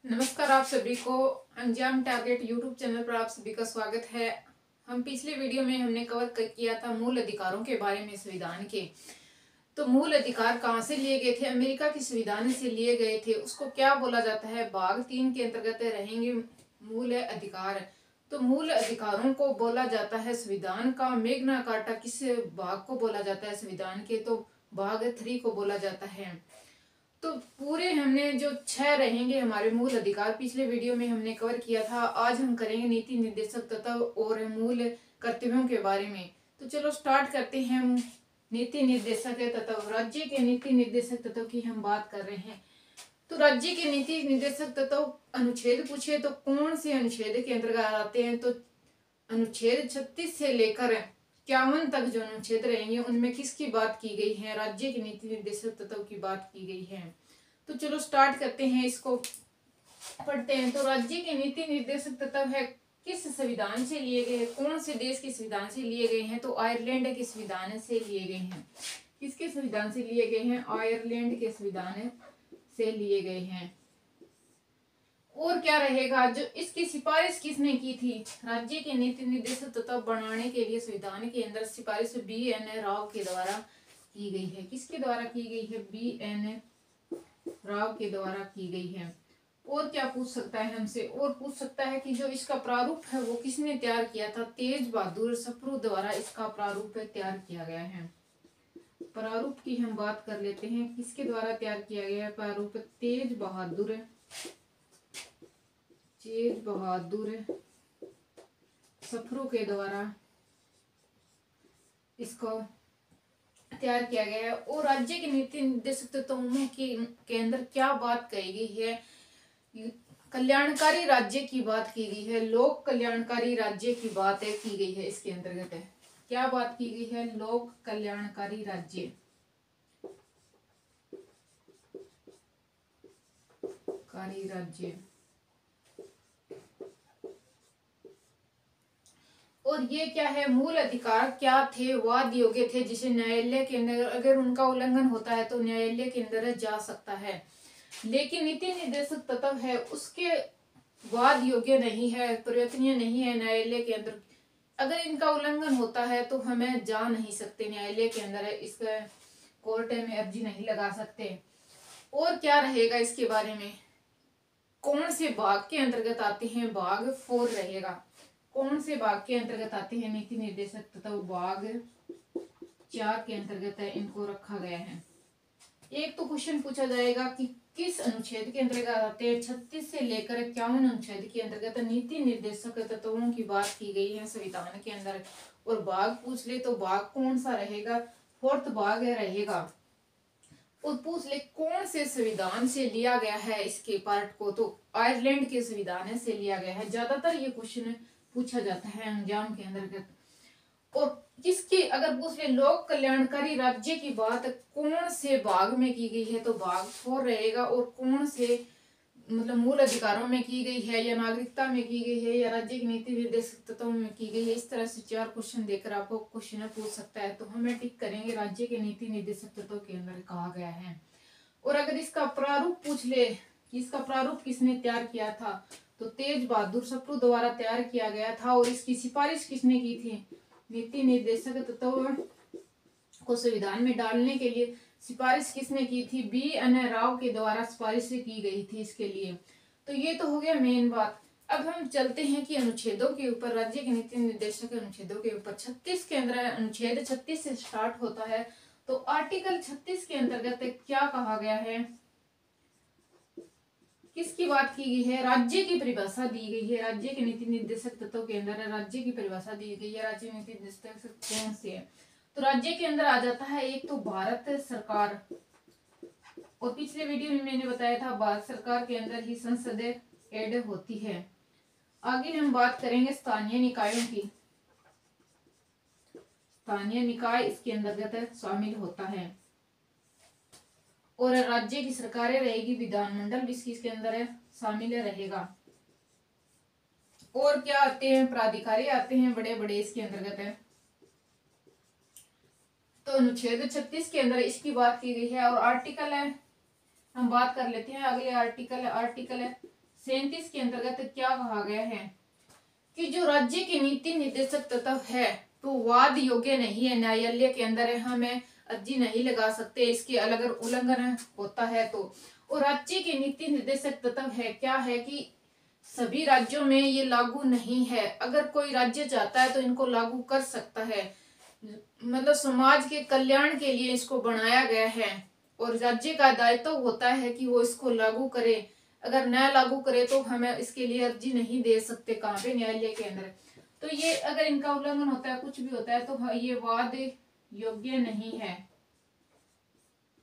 नमस्कार, आप सभी को अंजाम टारगेट यूट्यूब चैनल पर आप सभी का स्वागत है। हम पिछले वीडियो में हमने कवर किया था मूल अधिकारों के बारे में संविधान के। तो मूल अधिकार कहाँ से लिए गए थे? अमेरिका के संविधान से लिए गए थे। उसको क्या बोला जाता है? भाग 3 के अंतर्गत रहेंगे मूल अधिकार। तो मूल अधिकारों को बोला जाता है संविधान का मेग्ना कार्टा। किस भाग को बोला जाता है संविधान के? तो भाग 3 को बोला जाता है। तो पूरे हमने जो 6 रहेंगे हमारे मूल अधिकार पिछले वीडियो में हमने कवर किया था। आज हम करेंगे नीति निर्देशक तत्व और मूल कर्तव्यों के बारे में। तो चलो स्टार्ट करते हैं। नीति निर्देशक तत्व, राज्य के नीति निर्देशक तत्व की हम बात कर रहे हैं। तो राज्य के नीति निर्देशक तत्व अनुच्छेद पूछे तो कौन से अनुच्छेद के अंतर्गत आते हैं? तो अनुच्छेद 36 से लेकर 51 तक जो अनुच्छेद रहेंगे उनमें किसकी बात की गई है? राज्य की नीति निर्देशक तत्व की बात की गई है। तो चलो स्टार्ट करते हैं, इसको पढ़ते हैं। तो राज्य के नीति निर्देशक तत्व है किस संविधान से लिए गए? कौन से देश के संविधान से लिए गए हैं? तो आयरलैंड के संविधान से लिए गए हैं। किसके संविधान से लिए गए हैं? आयरलैंड के संविधान से लिए गए हैं। और क्या रहेगा? जो इसकी सिफारिश किसने की थी? राज्य के नीति निर्देशक तत्व बनाने के लिए संविधान के अंदर सिफारिश BN राव के द्वारा की गई है। किसके द्वारा की गई है? BN राव के द्वारा की गई है। और क्या पूछ सकता है हमसे? और पूछ सकता है कि जो इसका प्रारूप है वो किसने तैयार किया था? तेज बहादुर सप्रू द्वारा इसका प्रारूप तैयार किया गया है। प्रारूप की हम बात कर लेते हैं। किसके द्वारा तैयार किया गया है प्रारूप? तेज बहादुर सप्रू के द्वारा इसको तैयार किया गया है। और राज्य के नीति निर्देशक तत्वों के अंदर क्या बात कही गई है? कल्याणकारी राज्य की बात की गई है। लोक कल्याणकारी राज्य की बात की गई है। इसके अंतर्गत है क्या बात की गई है? लोक कल्याणकारी राज्य और ये क्या है? मूल अधिकार क्या थे? वाद योग्य थे, जिसे न्यायालय के अंदर अगर उनका उल्लंघन होता है तो न्यायालय के अंदर जा सकता है। लेकिन नीति निर्देशक तत्व है उसके वाद योग्य नहीं है, प्रवर्तनीय नहीं है न्यायालय के अंदर। अगर इनका उल्लंघन होता है तो हमें जा नहीं सकते न्यायालय के अंदर, इसका कोर्ट में अर्जी नहीं लगा सकते। और क्या रहेगा इसके बारे में? कौन से भाग के अंतर्गत आते हैं? भाग 4 रहेगा। कौन से भाग के अंतर्गत आते हैं नीति निर्देशक तत्व? भाग 4 के अंतर्गत इनको रखा गया है। एक तो क्वेश्चन पूछा जाएगा कि किस अनुच्छेद के अंतर्गत आते हैं? 36 से लेकर 51 अनुच्छेद के अंतर्गत नीति निर्देशक तत्वों की बात की गई है संविधान के अंदर। और भाग पूछ ले तो भाग कौन सा रहेगा? 4th भाग रहेगा। और पूछ ले कौन से संविधान से लिया गया है इसके पार्ट को? तो आयरलैंड के संविधान से लिया गया है। ज्यादातर ये क्वेश्चन पूछा जाता है एग्जाम के अंतर्गत। और किसकी अगर पूछ ले लोक कल्याणकारी राज्य की बात कौन से भाग में की गई है? तो भाग 4 रहेगा। और कौन से मूल अधिकारों में की गई है, या नागरिकता में की गई है, या राज्य की नीति निर्देशक तत्वों में की गई है? इस तरह से 4 क्वेश्चन देकर आपको क्वेश्चन पूछ सकता है। तो हमें टिक करेंगे राज्य के नीति निर्देशक तत्वों के अंदर कहा गया है। और अगर इसका प्रारूप पूछ ले कि इसका प्रारूप किसने तैयार किया था? तो तेज बहादुर सप्रू द्वारा तैयार किया गया था। और इसकी सिफारिश किसने की थी? नीति निर्देशक तत्व को संविधान में डालने के लिए सिफारिश किसने की थी? BN राव के द्वारा सिफारिश की गई थी इसके लिए। तो ये तो हो गया मेन बात। अब हम चलते हैं कि अनुच्छेदों के ऊपर, राज्य के नीति निर्देशक अनुच्छेदों के ऊपर 36 के अंदर अनुच्छेद 36 से स्टार्ट होता है। तो आर्टिकल 36 के अंतर्गत क्या कहा गया है? किसकी बात की गई है? राज्य की परिभाषा दी गई है। राज्य के नीति निर्देशक तत्वों के अंदर राज्य की परिभाषा दी गई है। राज्य नीति निर्देशक कौन से है? तो राज्य के अंदर आ जाता है एक तो भारत सरकार। और पिछले वीडियो में मैंने बताया था भारत सरकार के अंदर ही संसद ऐड होती है। आगे हम बात करेंगे स्थानीय निकायों की। स्थानीय निकाय इसके अंतर्गत शामिल होता है। और राज्य की सरकारें रहेगी, विधानमंडल भी इसके अंदर शामिल रहेगा। और क्या आते हैं? प्राधिकारी आते हैं बड़े बड़े इसके अंतर्गत है। तो अनुच्छेद 36 के अंदर इसकी बात की गई है। और आर्टिकल है, हम बात कर लेते हैं अगले आर्टिकल 37 के अंतर्गत क्या कहा गया है कि जो राज्य के नीति निर्देशक तत्व है तो वाद योग्य नहीं है, न्यायालय के अंदर हमें अर्जी नहीं लगा सकते इसके अगर उल्लंघन होता है तो। और राज्य के नीति निर्देशक तत्व है क्या है कि सभी राज्यों में ये लागू नहीं है, अगर कोई राज्य चाहता है तो इनको लागू कर सकता है, मतलब समाज के कल्याण के लिए इसको बनाया गया है और राज्य का दायित्व होता है कि वो इसको लागू करे। अगर न लागू करे तो हमें इसके लिए अर्जी नहीं दे सकते, कहाँ पे, न्यायालय के अंदर। तो ये अगर इनका उल्लंघन होता है, कुछ भी होता है, तो ये वाद योग्य नहीं है,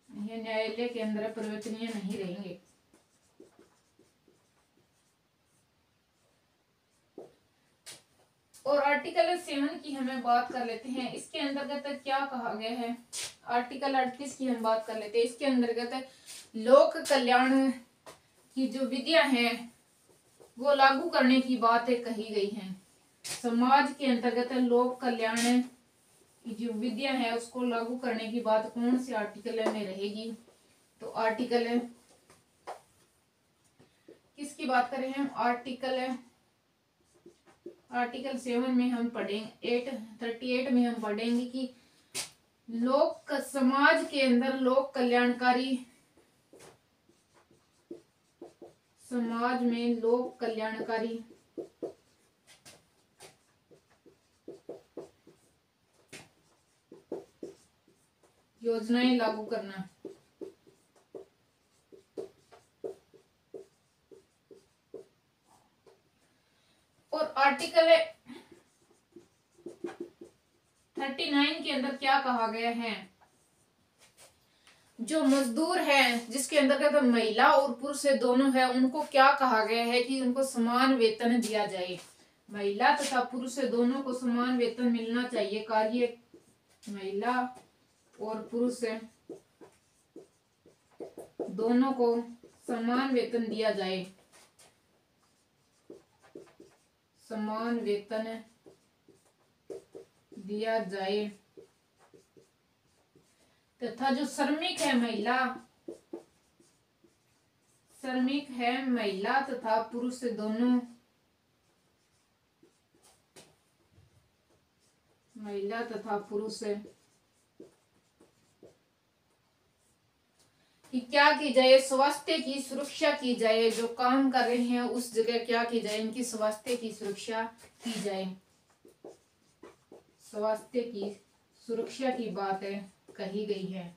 ये न्यायालय के अंदर परिवर्तनीय नहीं रहेंगे। और आर्टिकल 7 की हमें बात कर लेते हैं, इसके अंतर्गत क्या कहा गया है। आर्टिकल 38 की हम बात कर लेते हैं, इसके अंतर्गत लोक कल्याण की जो विधियां हैं वो लागू करने की बात कही गई है। समाज के अंतर्गत लोक कल्याण की जो विधियां हैं उसको लागू करने की बात कौन से आर्टिकल में रहेगी, तो आर्टिकल किसकी बात करें हम, आर्टिकल 7 में हम पढ़ेंगे, 38 में हम पढ़ेंगे कि समाज के अंदर लोक कल्याणकारी, समाज में लोक कल्याणकारी योजनाएं लागू करना। और आर्टिकल 39 के अंदर क्या कहा गया है, जो मजदूर है जिसके अंतर्गत महिला और पुरुष दोनों है उनको क्या कहा गया है कि उनको समान वेतन दिया जाए। महिला तथा पुरुष दोनों को समान वेतन मिलना चाहिए, कार्य महिला और पुरुष दोनों को समान वेतन दिया जाए, समान वेतन दिया जाए तथा जो श्रमिक है महिला तथा पुरुष दोनों, महिला तथा पुरुष कि क्या की जाए, स्वास्थ्य की सुरक्षा की जाए, जो काम कर रहे हैं उस जगह क्या की जाए, इनकी स्वास्थ्य की सुरक्षा की जाए, स्वास्थ्य की सुरक्षा की बात कही गई है।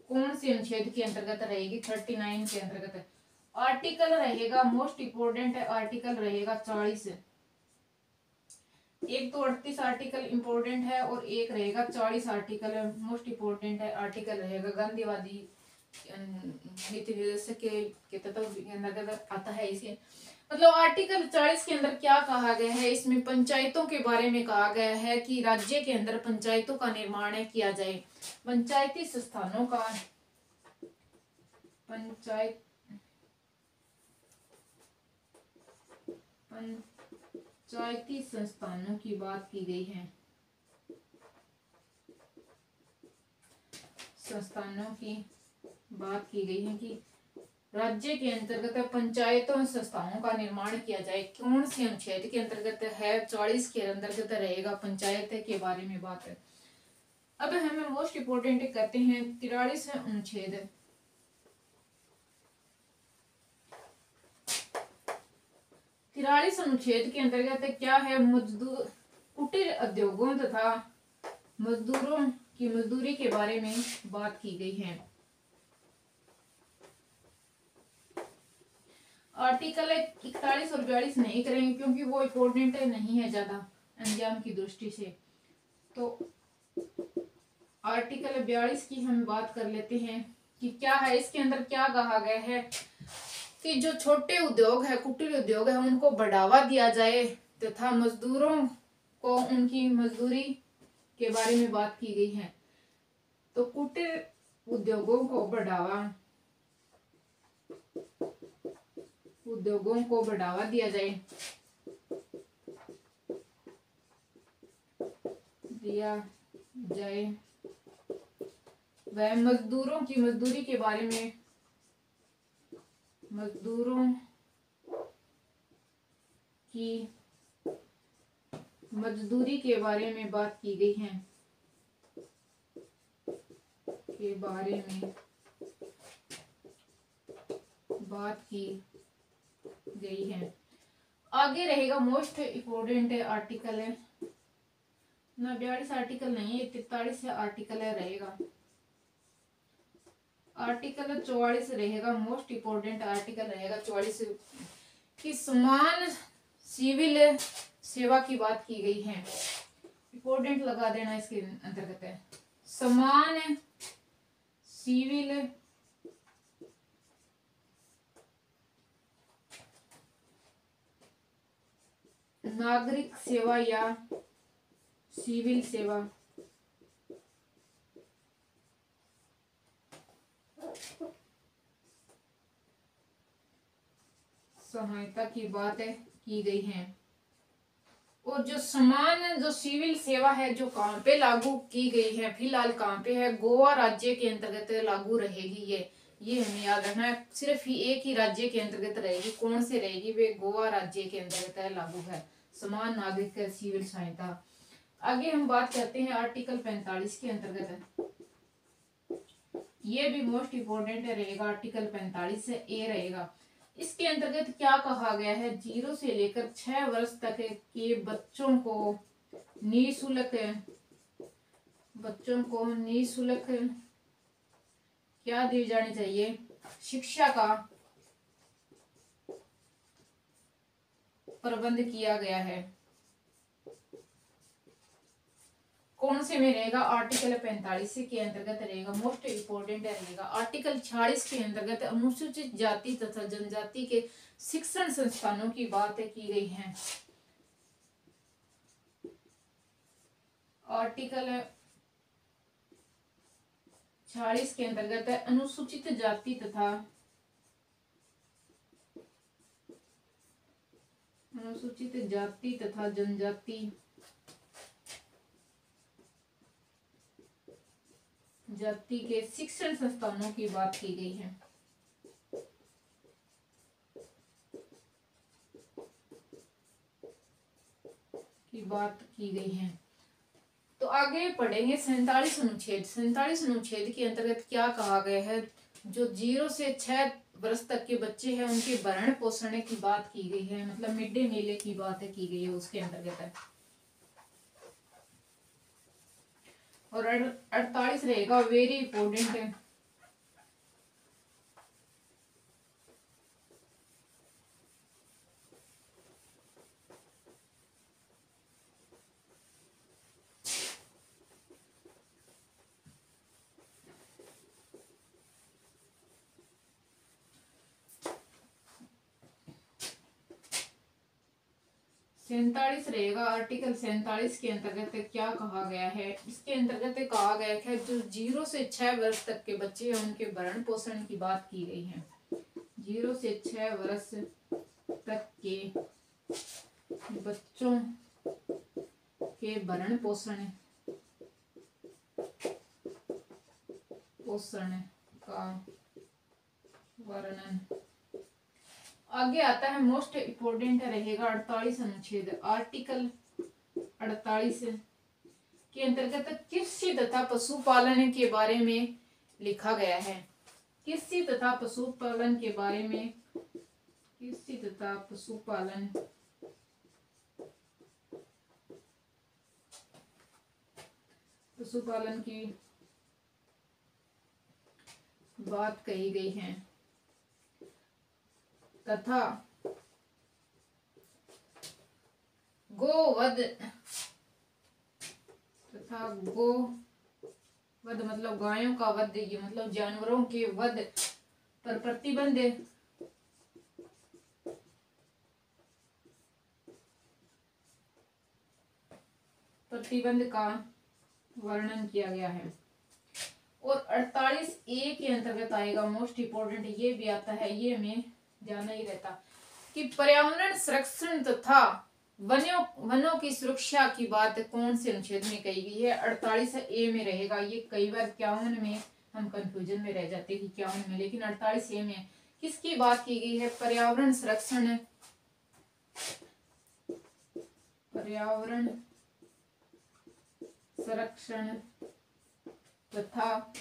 कौन से अनुच्छेद के अंतर्गत रहेगी, 39 के अंतर्गत। आर्टिकल रहेगा मोस्ट इंपोर्टेंट है, आर्टिकल रहेगा 40। एक तो 38 आर्टिकल इंपोर्टेंट है और एक रहेगा 40 आर्टिकल मोस्ट इंपोर्टेंट है। आर्टिकल रहेगा गांधीवादी नीति निर्देशक के तत्व के अंतर्गत आता है इसे। मतलब आर्टिकल 40 के अंदर क्या कहा गया है, इसमें पंचायतों के बारे में कहा गया है कि राज्य के अंदर पंचायतों का निर्माण किया जाए, पंचायती संस्थानों का, पंचायती संस्थानों की बात की गई है, संस्थानों की बात की गई है कि राज्य के अंतर्गत पंचायतों संस्थाओं का निर्माण किया जाए। कौन से अनुच्छेद के अंतर्गत है, 40 के अंतर्गत रहेगा, पंचायत के बारे में बात है। अब हमें मोस्ट इंपोर्टेंट करते हैं 43 अनुच्छेद। 43 अनुच्छेद के अंतर्गत क्या है, मजदूर कुटीर उद्योगों तथा मजदूरों की मजदूरी के बारे में बात की गई है। आर्टिकल 41 और 42 नहीं करेंगे क्योंकि वो इम्पोर्टेंट नहीं है ज्यादा एग्जाम की दृष्टि से। तो आर्टिकल 42 की हम बात कर लेते हैं कि क्या है, इसके अंदर क्या कहा गया है कि जो छोटे उद्योग है, कुटीर उद्योग है, उनको बढ़ावा दिया जाए तथा मजदूरों को उनकी मजदूरी के बारे में बात की गई है। तो कुटीर उद्योगों को बढ़ावा दिया जाए वह मजदूरों की मजदूरी के बारे में, मजदूरों की मजदूरी के बारे में बात की गई है, के बारे में बात की गई है। आगे रहेगा मोस्ट इम्पोर्टेंट आर्टिकल है ना, 42 आर्टिकल नहीं है, 43 आर्टिकल है रहेगा। आर्टिकल 44 रहेगा, मोस्ट इम्पोर्टेंट आर्टिकल रहेगा 44 की समान सिविल सेवा की बात की गई है। इम्पोर्टेंट लगा देना इसके अंतर्गत है। समान सिविल नागरिक सेवा या सिविल सेवा सहायता की बात है की गई है। और जो समान जो सिविल सेवा है जो कहाँ पे लागू की गई है, फिलहाल कहाँ पे है, गोवा राज्य के अंतर्गत लागू रहेगी। ये हमें याद रखना है, सिर्फ ही एक ही राज्य के अंतर्गत रहेगी। कौन से रहेगी? वे गोवा राज्य के अंतर्गत लागू है समान नागरिक सिविल सहायता। आगे हम बात करते हैं आर्टिकल 45 के अंतर्गत है, ये भी मोस्ट इम्पोर्टेंट रहेगा। आर्टिकल 45 से ए रहेगा। इसके अंतर्गत क्या कहा गया है? 0 से लेकर 6 वर्ष तक के बच्चों को निःशुल्क क्या दी जानी चाहिए? शिक्षा का प्रबंध किया गया है। कौन से में रहेगा? आर्टिकल 45 के अंतर्गत रहेगा, मोस्ट इम्पोर्टेंट रहेगा। आर्टिकल 46 के अंतर्गत अनुसूचित जाति तथा जनजाति के शिक्षण संस्थानों की बात की गई है। आर्टिकल 46 के अंतर्गत अनुसूचित जाति तथा जनजाति जाति के शिक्षण संस्थानों की बात की गई है। तो आगे पढ़ेंगे 47 अनुच्छेद। 47 अनुच्छेद के अंतर्गत क्या कहा गया है? जो 0 से 6 वर्ष तक के बच्चे हैं उनके भरण पोषण की बात की गई है, मतलब मिड डे मील की बात की गई है उसके अंतर्गत है। और 48 रहेगा, वेरी इंपॉर्टेंट है। सैंतालीस रहेगा। आर्टिकल 47 के अंतर्गत क्या कहा गया है? इसके अंतर्गत कहा गया है जो 0 से 6 वर्ष तक के बच्चे हैं उनके भरण पोषण की बात की गई है। 0 से 6 वर्ष तक के बच्चों के भरण पोषण का वर्णन। आगे आता है मोस्ट इम्पोर्टेंट रहेगा 48 अनुच्छेद। आर्टिकल 48 के अंतर्गत कृषि तथा पशुपालन के बारे में लिखा गया है। कृषि तथा पशुपालन के बारे में, कृषि तथा पशुपालन की बात कही गई है तथा गोवध मतलब गायों का वध, ये मतलब जानवरों के वध पर प्रतिबंध का वर्णन किया गया है। और 48A के अंतर्गत आएगा, मोस्ट इम्पोर्टेंट ये भी आता है, ये हमें जाना ही रहता कि पर्यावरण संरक्षण तथा वनों की सुरक्षा की बात कौन से अनुच्छेद में कही गई है? 48A में रहेगा। ये कई बार 51 में हम कंफ्यूजन में रह जाते हैं कि 51 में, लेकिन 48A में किसकी बात की गई है? पर्यावरण संरक्षण पर्यावरण संरक्षण तथा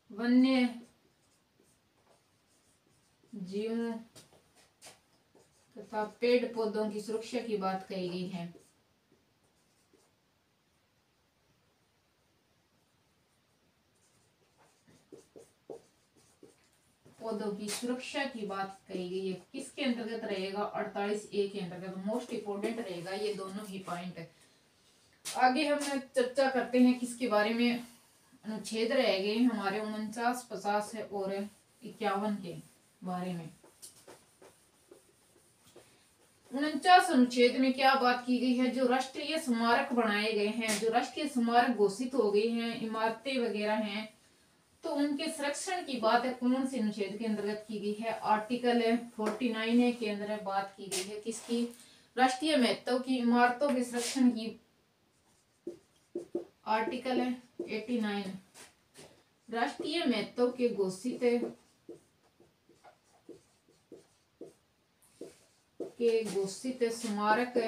वन्य जीवों तथा पेड़ पौधों की सुरक्षा की बात कही गई है। पौधों की सुरक्षा की बात कही गई है। किसके अंतर्गत रहेगा? 48A के अंतर्गत। मोस्ट इंपोर्टेंट रहेगा ये दोनों ही पॉइंट। आगे हम चर्चा करते हैं किसके बारे में। अनुच्छेद रह गए हमारे 49, 50 और 51 के बारे में। 49 अनुच्छेद में क्या बात की गई है? जो राष्ट्रीय स्मारक बनाए गए हैं, जो राष्ट्रीय स्मारक घोषित हो गए हैं, इमारतें वगैरह हैं, तो उनके संरक्षण की बात है कौन से अनुच्छेद के अंतर्गत की गई है? आर्टिकल 49 के अंदर बात की गई है। किसकी? राष्ट्रीय महत्व की इमारतों के संरक्षण की। आर्टिकल 89 राष्ट्रीय महत्व के घोषित स्मारक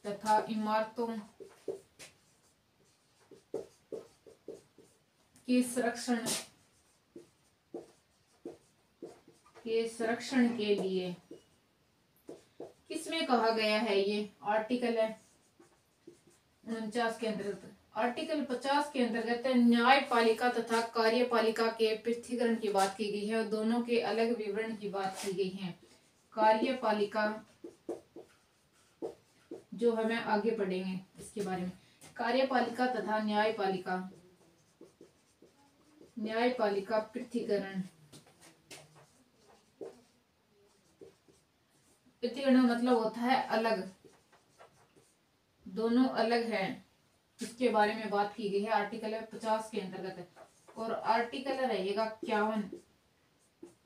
तथा इमारतों के संरक्षण के लिए किसमें कहा गया है? ये आर्टिकल 49 के अंतर्गत। आर्टिकल 50 के अंतर्गत न्यायपालिका तथा कार्यपालिका के पृथक्करण की बात की गई है और दोनों के अलग विवरण की बात की गई है। कार्यपालिका जो हमें आगे पढ़ेंगे इसके बारे में। कार्यपालिका तथा न्यायपालिका पृथक्करण मतलब होता है अलग, दोनों अलग हैं, इसके बारे में बात की गई है आर्टिकल 50 के अंतर्गत। और आर्टिकल रहेगा 51।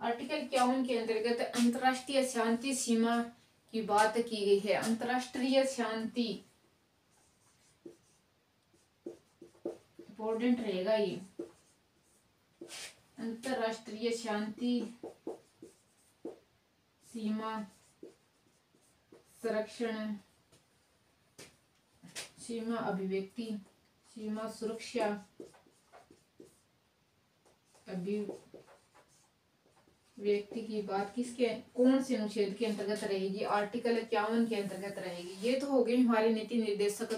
आर्टिकल 51 के अंतर्गत अंतर्राष्ट्रीय शांति सीमा की बात की गई है। अंतर्राष्ट्रीय शांति इंपॉर्टेंट रहेगा ये। अंतर्राष्ट्रीय शांति सीमा संरक्षण, सीमा अभिव्यक्ति, सीमा सुरक्षा अभिव्यक्ति की बात किसके कौन से अनुच्छेद के अंतर्गत रहेगी? आर्टिकल 51 के अंतर्गत रहेगी। ये तो हो गई हमारे नीति निर्देशक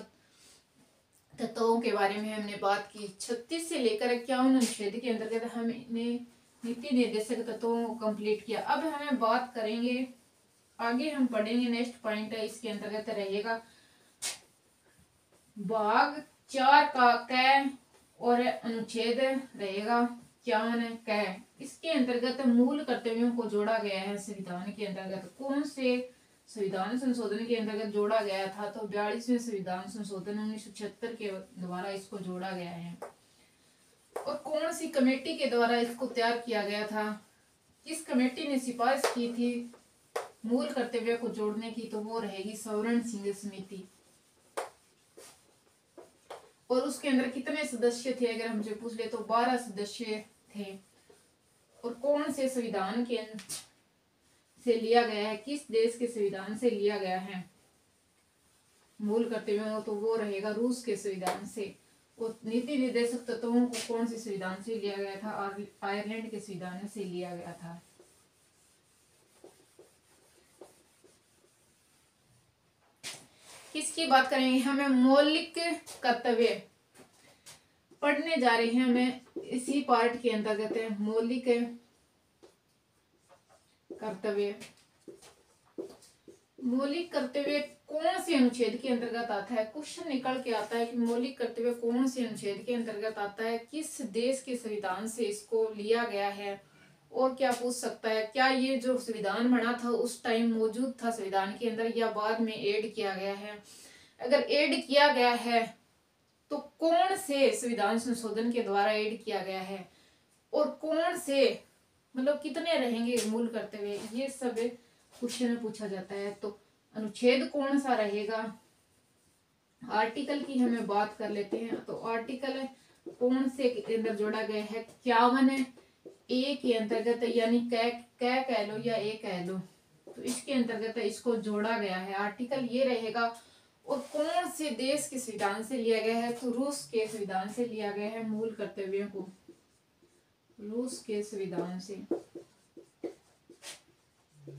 तत्वों के बारे में हमने बात की। 36 से लेकर 51 अनुच्छेद के अंतर्गत हमने नीति निर्देशक तत्वों को कंप्लीट किया। अब हमें बात करेंगे, आगे हम पढ़ेंगे नेक्स्ट पॉइंट है इसके अंतर्गत रहेगा भाग 4 का क और अनुच्छेद रहेगा 51 क। इसके अंतर्गत मूल कर्तव्यों को जोड़ा गया है संविधान के अंतर्गत। कौन से संविधान संशोधन के अंतर्गत जोड़ा गया था? तो 42वें संविधान संशोधन 1976 के द्वारा इसको जोड़ा गया है। और कौन सी कमेटी के द्वारा इसको तैयार किया गया था? किस कमेटी ने सिफारिश की थी मूल कर्तव्य को जोड़ने की? तो वो रहेगी स्वर्ण सिंह समिति। और उसके अंदर कितने सदस्य थे अगर हमसे पूछ ले तो 12 सदस्य थे। और कौन से संविधान के से लिया गया है? किस देश के संविधान से लिया गया है मूल कर्तव्यों? तो वो रहेगा रूस के संविधान से। और नीति निर्देशक तत्वों को कौन से संविधान से लिया गया था? आयरलैंड के संविधान से लिया गया था। किसकी बात करेंगे? हमें मौलिक कर्तव्य पढ़ने जा रहे हैं। हमें इसी पार्ट के अंतर्गत है मौलिक कर्तव्य। मौलिक कर्तव्य कौन से अनुच्छेद के अंतर्गत आता है? क्वेश्चन निकल के आता है कि मौलिक कर्तव्य कौन से अनुच्छेद के अंतर्गत आता है, किस देश के संविधान से इसको लिया गया है। और क्या पूछ सकता है, क्या ये जो संविधान बना था उस टाइम मौजूद था संविधान के अंदर या बाद में ऐड किया गया है? अगर ऐड किया गया है तो कौन से संविधान संशोधन के द्वारा ऐड किया गया है? और कौन से मतलब कितने रहेंगे मूल कर्तव्य? ये सब क्वेश्चन में पूछा जाता है। तो अनुच्छेद कौन सा रहेगा? आर्टिकल की हमें बात कर लेते हैं। तो आर्टिकल कौन से के अंदर जोड़ा गया है? 51 ए के अंतर्गत, यानी कै कह लो या ए कह लो, तो इसके अंतर्गत इसको जोड़ा गया है। आर्टिकल ये रहेगा। और कौन से देश के संविधान से लिया गया है, तो रूस के संविधान से लिया गया है मूल कर्तव्यों को, रूस के संविधान से।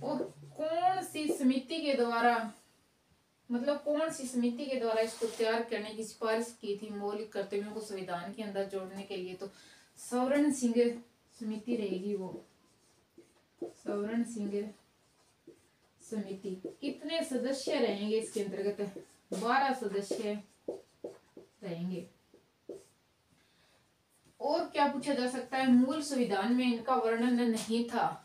और कौन सी समिति के द्वारा, मतलब कौन सी समिति के द्वारा इसको तैयार करने की सिफारिश की थी मौलिक कर्तव्यों को संविधान के अंदर जोड़ने के लिए, तो स्वर्ण सिंह समिति रहेगी वो, स्वर्ण सिंह समिति। कितने सदस्य रहेंगे इसके अंतर्गत, 12 सदस्य रहेंगे। और क्या पूछा जा सकता है, मूल संविधान में इनका वर्णन नहीं था,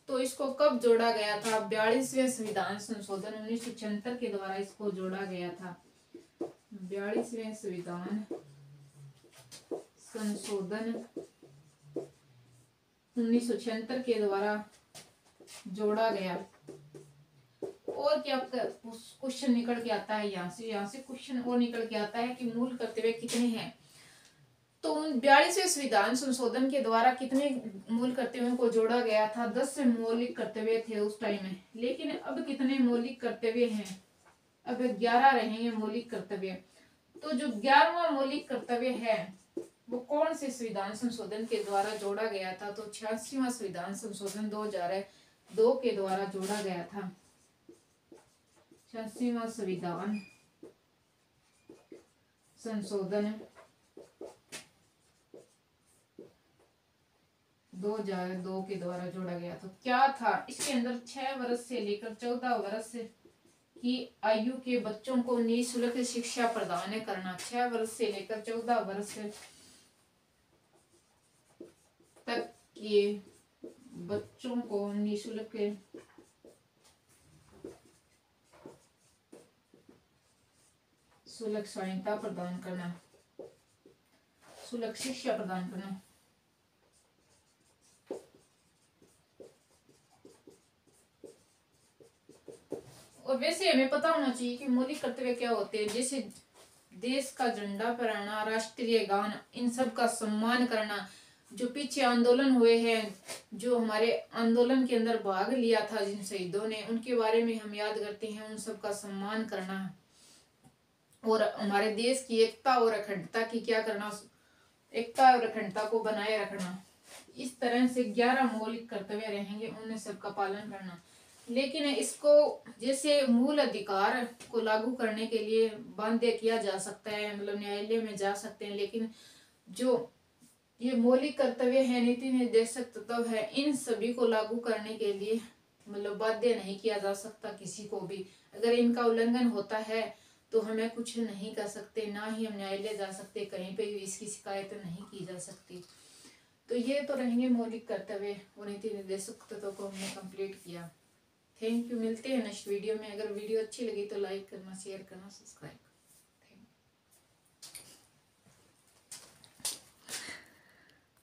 तो इसको कब जोड़ा गया था, 42वें संविधान संशोधन 1976 के द्वारा इसको जोड़ा गया था। 42वें संविधान संशोधन 1976 के द्वारा जोड़ा गया। और क्या क्वेश्चन निकल के आता है, यहाँ से क्वेश्चन और निकल के आता है कि मूल कर्तव्य कितने हैं। तो 42वें संविधान संशोधन के द्वारा कितने मूल कर्तव्यों को जोड़ा गया था, 10 मौलिक कर्तव्य थे उस टाइम में। लेकिन अब कितने मौलिक कर्तव्य हैं, अब 11 रहेंगे मौलिक कर्तव्य। तो जो 11वां मौलिक कर्तव्य है वो कौन से संविधान संशोधन के द्वारा जोड़ा गया था, तो 86वां संविधान संशोधन 2002 के द्वारा जोड़ा गया था। 86वां संविधान संशोधन 2002 के द्वारा जोड़ा गया। तो क्या था इसके अंदर, 6 वर्ष से लेकर 14 वर्ष की आयु के बच्चों को निःशुल्क शिक्षा प्रदान करना। 6 वर्ष से लेकर 14 वर्ष तक के बच्चों को निःशुल्क सहायता प्रदान करना, शुल्क शिक्षा प्रदान करना। और वैसे हमें पता होना चाहिए कि मौलिक कर्तव्य क्या होते हैं, जैसे देश का झंडा फहराना, राष्ट्रीय गान, इन सब का सम्मान करना। जो पीछे आंदोलन हुए हैं, जो हमारे आंदोलन के अंदर भाग लिया था जिन शहीदों ने, उनके बारे में हम याद करते हैं, उन सब का सम्मान करना। और हमारे देश की एकता और अखंडता की क्या करना, एकता और अखंडता को बनाए रखना। इस तरह से 11 मौलिक कर्तव्य रहेंगे, उन्हें सबका पालन करना। लेकिन इसको जैसे मूल अधिकार को लागू करने के लिए बाध्य किया जा सकता है, मतलब न्यायालय में जा सकते हैं। लेकिन जो ये मौलिक कर्तव्य है, नीति निर्देशक तत्व है, इन सभी को लागू करने के लिए मतलब बाध्य नहीं किया जा सकता किसी को भी। अगर इनका उल्लंघन होता है तो हमें कुछ नहीं कर सकते, ना ही हम न्यायालय जा सकते, कहीं पे भी इसकी शिकायत नहीं की जा सकती। तो ये तो रहेंगे मौलिक कर्तव्य और नीति निर्देशक तत्व को हमने कंप्लीट किया। Thank you. मिलते हैं नेक्स्ट वीडियो में। अगर वीडियो अच्छी लगी तो लाइक करना, शेयर करना, सब्सक्राइब करना।